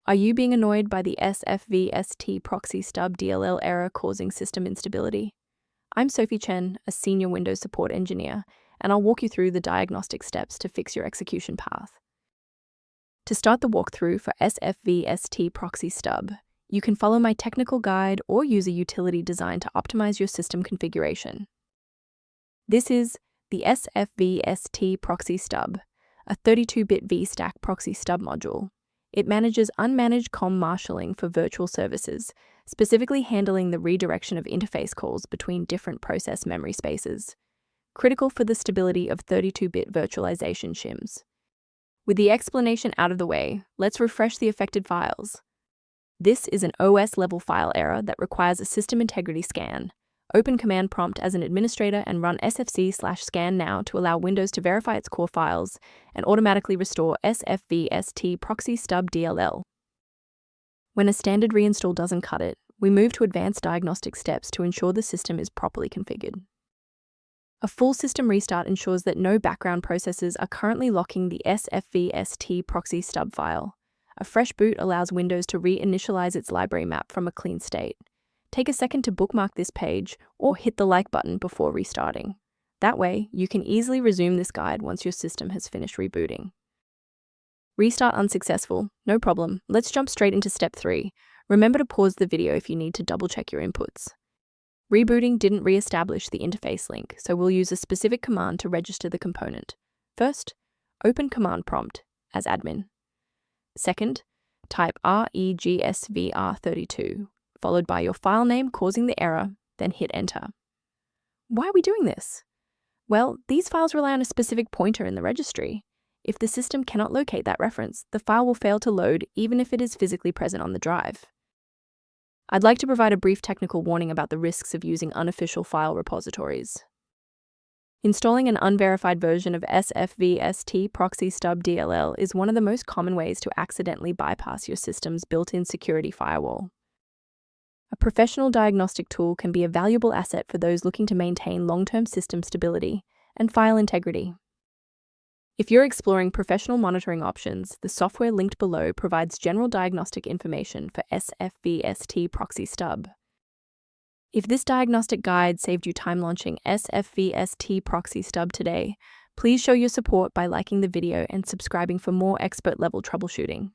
Are you being annoyed by the SfVST Proxy Stub DLL error causing system instability? I'm Sophie Chen, a senior Windows support engineer, and I'll walk you through the diagnostic steps to fix your execution path. To start the walkthrough for SfVST Proxy Stub, you can follow my technical guide or use a utility designed to optimize your system configuration. This is the SfVST Proxy Stub, a 32-bit V-Stack Proxy Stub module. It manages unmanaged COM marshalling for virtual services, specifically handling the redirection of interface calls between different process memory spaces, critical for the stability of 32-bit virtualization shims. With the explanation out of the way, let's refresh the affected files. This is an OS-level file error that requires a system integrity scan. Open command prompt as an administrator and run sfc/scan now to allow Windows to verify its core files and automatically restore SfVST Proxy Stub DLL. When a standard reinstall doesn't cut it, we move to advanced diagnostic steps to ensure the system is properly configured. A full system restart ensures that no background processes are currently locking the SfVST Proxy Stub file. A fresh boot allows Windows to reinitialize its library map from a clean state. Take a second to bookmark this page or hit the like button before restarting. That way, you can easily resume this guide once your system has finished rebooting. Restart unsuccessful? No problem. Let's jump straight into step 3. Remember to pause the video if you need to double-check your inputs. Rebooting didn't re-establish the interface link, so we'll use a specific command to register the component. First, open command prompt as admin. Second, type regsvr32. Followed by your file name causing the error, then hit enter. Why are we doing this? Well, these files rely on a specific pointer in the registry. If the system cannot locate that reference, the file will fail to load even if it is physically present on the drive. I'd like to provide a brief technical warning about the risks of using unofficial file repositories. Installing an unverified version of SfVST Proxy Stub DLL is one of the most common ways to accidentally bypass your system's built-in security firewall. A professional diagnostic tool can be a valuable asset for those looking to maintain long-term system stability and file integrity. If you're exploring professional monitoring options, the software linked below provides general diagnostic information for SfVST Proxy Stub. If this diagnostic guide saved you time launching SfVST Proxy Stub today, please show your support by liking the video and subscribing for more expert-level troubleshooting.